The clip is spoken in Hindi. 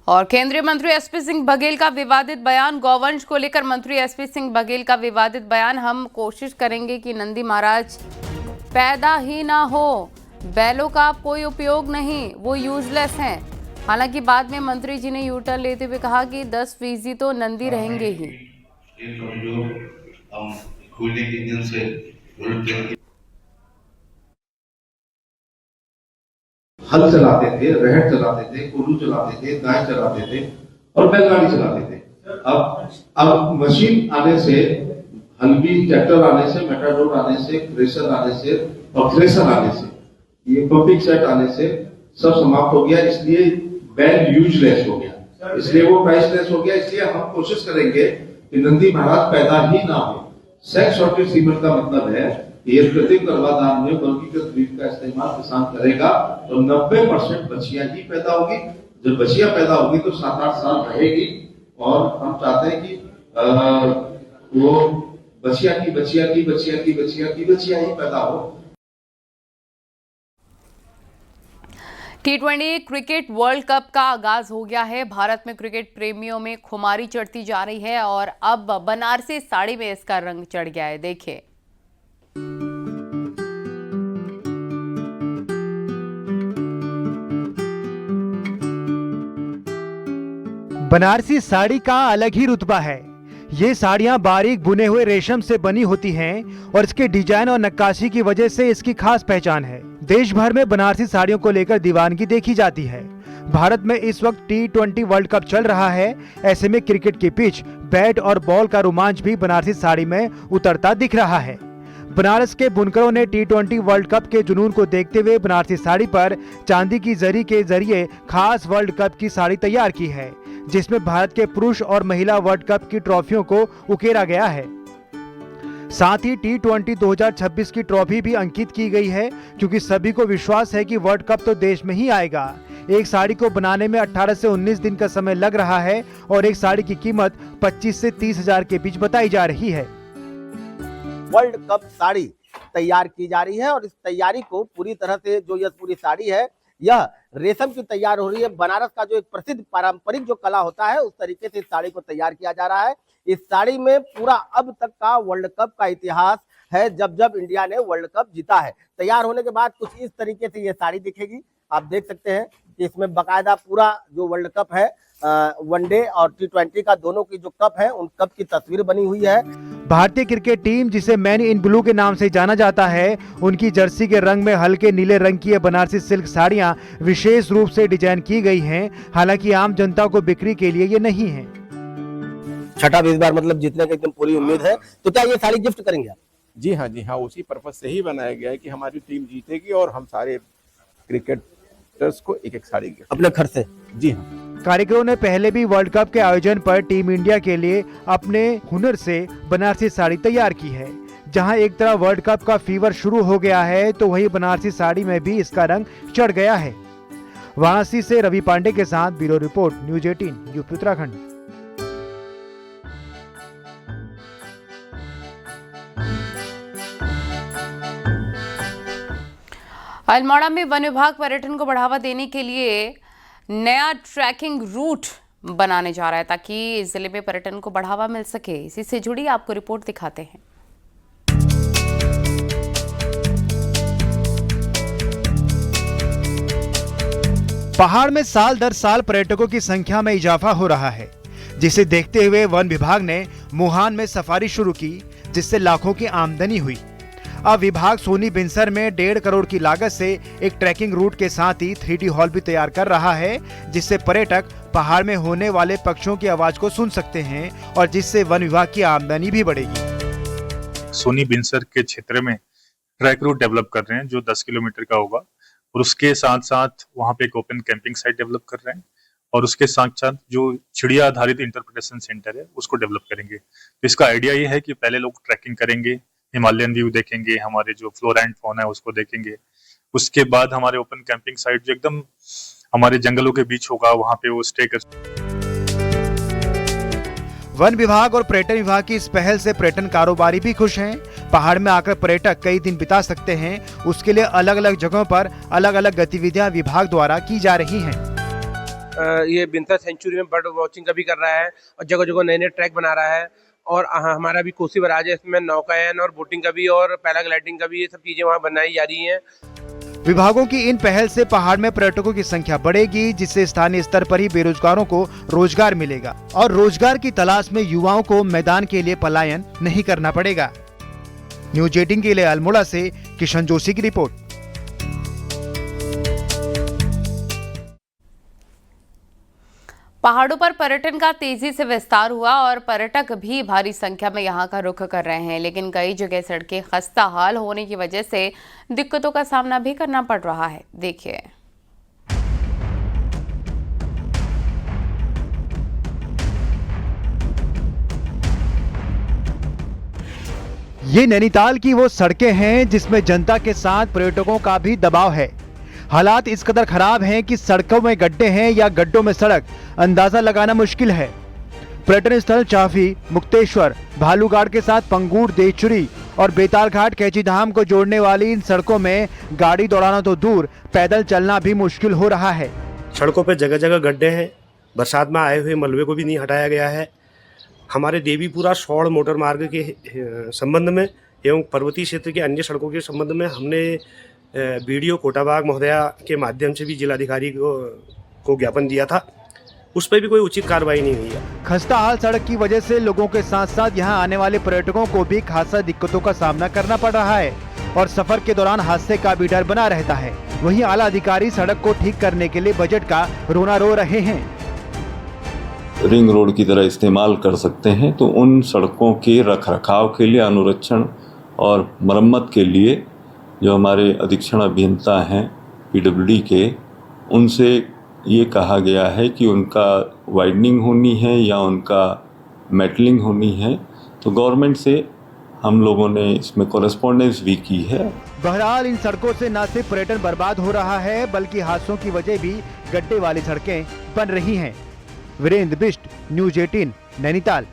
और केंद्रीय मंत्री एसपी सिंह बघेल का विवादित बयान, गौवंश को लेकर मंत्री एसपी सिंह बघेल का विवादित बयान। हम कोशिश करेंगे कि नंदी महाराज पैदा ही ना हो, बैलों का कोई उपयोग नहीं, वो यूजलेस हैं। हालांकि बाद में मंत्री जी ने यू टर्न लेते हुए कहा कि 10% तो नंदी रहेंगे ही। हल चलाते थे, रहट चलाते थे, कोल्हू चलाते थे, गाय चलाते थे और बैलगाड़ी चलाते थे। अब मशीन आने से, हल्बी ट्रैक्टर आने से, मेटाडोर आने से, थ्रेशर आने से और थ्रेशर आने से, ये पंपिंग सेट आने से सब समाप्त हो गया। इसलिए बैल यूजलेस हो गया, इसलिए वो प्राइसलेस हो गया। इसलिए हम कोशिश करेंगे कि नंदी महाराज पैदा ही ना हो। सेक्स सॉर्टेड सीमेंट का मतलब है ये कृत्रिम गर्भाधान में वर्गीकृत बीज का इस्तेमाल किसान करेगा तो 90% बछिया ही पैदा होगी। जब बछिया पैदा होगी तो 7-8 साल रहेगी और हम चाहते हैं कि वो बछिया ही पैदा हो। T20 क्रिकेट वर्ल्ड कप का आगाज हो गया है। भारत में क्रिकेट प्रेमियों में खुमारी चढ़ती जा रही है और अब बनारसी साड़ी में इसका रंग चढ़ गया है। देखिए, बनारसी साड़ी का अलग ही रुतबा है। ये साड़ियां बारीक बुने हुए रेशम से बनी होती हैं और इसके डिजाइन और नक्काशी की वजह से इसकी खास पहचान है। देश भर में बनारसी साड़ियों को लेकर दीवानगी देखी जाती है। भारत में इस वक्त T20 वर्ल्ड कप चल रहा है। ऐसे में क्रिकेट की पिच, बैट और बॉल का रोमांच भी बनारसी साड़ी में उतरता दिख रहा है। बनारस के बुनकरों ने T20 वर्ल्ड कप के जुनून को देखते हुए बनारसी साड़ी पर चांदी की जरी के जरिए खास वर्ल्ड कप की साड़ी तैयार की है, जिसमें भारत के पुरुष और महिला वर्ल्ड कप की ट्रॉफियों को उकेरा गया है। साथ ही T20 2026 की ट्रॉफी भी अंकित की गई है, क्योंकि सभी को विश्वास है कि वर्ल्ड कप तो देश में ही आएगा। एक साड़ी को बनाने में 18 से 19 दिन का समय लग रहा है और एक साड़ी की कीमत 25 से 30 हजार के बीच बताई जा रही है। वर्ल्ड कप साड़ी तैयार की जा रही है और इस तैयारी को पूरी तरह से जो यह पूरी साड़ी है यह रेशम की तैयार हो रही है। बनारस का जो एक प्रसिद्ध पारंपरिक जो कला होता है उस तरीके से इस साड़ी को तैयार किया जा रहा है। इस साड़ी में पूरा अब तक का वर्ल्ड कप का इतिहास है, जब जब इंडिया ने वर्ल्ड कप जीता है। तैयार होने के बाद कुछ इस तरीके से ये साड़ी दिखेगी। आप देख सकते हैं कि इसमें बाकायदा पूरा जो वर्ल्ड कप है, वनडे और T20 का दोनों की जो कप है उन कप की तस्वीर बनी हुई है। भारतीय क्रिकेट टीम, जिसे मैन इन ब्लू के नाम से जाना जाता है, उनकी जर्सी के रंग में हल्के नीले रंग की बनारसी सिल्क साड़ियां विशेष रूप से डिजाइन की गई हैं। हालांकि आम जनता को बिक्री के लिए ये नहीं है। छठा भी इस बार मतलब जीतने की एकदम पूरी उम्मीद है। तो क्या ये साड़ी गिफ्ट करेंगे आप? जी हाँ, उसी पर्पज से ही बनाया गया है कि हमारी टीम जीतेगी और हम सारे क्रिकेटर्स को एक साड़ी गिफ्ट अपने खर्च से। जी हाँ। कारीगरों ने पहले भी वर्ल्ड कप के आयोजन पर टीम इंडिया के लिए अपने हुनर से बनारसी साड़ी तैयार की है। जहां एक तरफ वर्ल्ड कप का फीवर शुरू हो गया है तो वहीं बनारसी साड़ी में भी इसका रंग चढ़ गया है। वाराणसी से रवि पांडे के साथ bureau report, news 18 UP Uttarakhand. Almora में वन विभाग पर्यटन को बढ़ावा देने के लिए नया ट्रैकिंग रूट बनाने जा रहा है ताकि जिले में पर्यटन को बढ़ावा मिल सके। इसी से जुड़ी आपको रिपोर्ट दिखाते हैं। पहाड़ में साल दर साल पर्यटकों की संख्या में इजाफा हो रहा है, जिसे देखते हुए वन विभाग ने मुहान में सफारी शुरू की, जिससे लाखों की आमदनी हुई। अब विभाग सोनी बिनसर में 1.5 करोड़ की लागत से एक ट्रैकिंग रूट के साथ ही 3D हॉल भी तैयार कर रहा है, जिससे पर्यटक पहाड़ में होने वाले पक्षियों की आवाज को सुन सकते हैं और जिससे वन विभाग की आमदनी भी बढ़ेगी। सोनी बिनसर के क्षेत्र में ट्रैक रूट डेवलप कर रहे हैं जो 10 किलोमीटर का होगा और उसके साथ साथ वहाँ पे एक ओपन कैंपिंग साइट डेवलप कर रहे हैं और उसके साथ साथ जो चिड़िया आधारित इंटरप्रिटेशन सेंटर है उसको डेवलप करेंगे। तो इसका आइडिया ये है कि पहले लोग ट्रैकिंग करेंगे, हिमालयन व्यू देखेंगे, हमारे जो फ्लोरा एंड फौना है उसको देखेंगे। उसके बाद हमारे ओपन कैंपिंग साइट जो एकदम हमारे जंगलों के बीच होगा वहां पे वो स्टे कर। वन विभाग और पर्यटन विभाग की इस पहल से पर्यटन कारोबारी भी खुश हैं। पहाड़ में आकर पर्यटक कई दिन बिता सकते हैं। उसके लिए अलग अलग जगहों पर अलग अलग गतिविधियां विभाग द्वारा की जा रही हैं। ये विंटर सेंचुरी में बर्ड वॉचिंग का भी कर रहा है और जगह जगह नए नए ट्रैक बना रहा है। और हमारा भी कोसी बराज है, इसमें नौकायन और बोटिंग का भी और पैराग्लाइडिंग का भी, ये सब चीजें वहाँ बनाई जा रही हैं। विभागों की इन पहल से पहाड़ में पर्यटकों की संख्या बढ़ेगी, जिससे स्थानीय स्तर पर ही बेरोजगारों को रोजगार मिलेगा और रोजगार की तलाश में युवाओं को मैदान के लिए पलायन नहीं करना पड़ेगा। न्यूज 18 के लिए अल्मोड़ा से किशन जोशी की रिपोर्ट। पहाड़ों पर पर्यटन का तेजी से विस्तार हुआ और पर्यटक भी भारी संख्या में यहां का रुख कर रहे हैं, लेकिन कई जगह सड़कें खस्ता हाल होने की वजह से दिक्कतों का सामना भी करना पड़ रहा है। देखिए। ये नैनीताल की वो सड़कें हैं जिसमें जनता के साथ पर्यटकों का भी दबाव है। हालात इस कदर खराब हैं कि सड़कों में गड्ढे हैं या गड्ढों में सड़क, अंदाजा लगाना मुश्किल है। पर्यटन स्थल चाफी, मुक्तेश्वर, भालूघाट के साथ पंगूर, देचुरी और बेताल घाट, कैचीधाम को जोड़ने वाली इन सड़कों में गाड़ी दौड़ाना तो दूर, पैदल चलना भी मुश्किल हो रहा है। सड़कों पर जगह जगह गड्ढे हैं, बरसात में आए हुए मलबे को भी नहीं हटाया गया है। हमारे देवीपुरा शौड़ मोटर मार्ग के संबंध में एवं पर्वतीय क्षेत्र के अन्य सड़कों के संबंध में हमने बीडीओ कोटाबाग महोदया के माध्यम से भी जिलाधिकारी को ज्ञापन दिया था, उस पर भी कोई उचित कार्रवाई नहीं हुई है। खस्ता हाल सड़क की वजह से लोगों के साथ साथ यहां आने वाले पर्यटकों को भी खासा दिक्कतों का सामना करना पड़ रहा है और सफर के दौरान हादसे का भी डर बना रहता है। वहीं आला अधिकारी सड़क को ठीक करने के लिए बजट का रोना रो रहे हैं। रिंग रोड की तरह इस्तेमाल कर सकते हैं, तो उन सड़कों के रखरखाव के लिए, अनुरक्षण और मरम्मत के लिए जो हमारे अधीक्षण अभियंता हैं पीडब्ल्यूडी के, उनसे ये कहा गया है कि उनका वाइडनिंग होनी है या उनका मेटलिंग होनी है। तो गवर्नमेंट से हम लोगों ने इसमें कॉरेस्पॉन्डेंस भी की है। बहरहाल इन सड़कों से न सिर्फ पर्यटन बर्बाद हो रहा है, बल्कि हादसों की वजह भी गड्ढे वाली सड़कें बन रही हैं। वीरेंद्र बिष्ट, न्यूज 18, नैनीताल।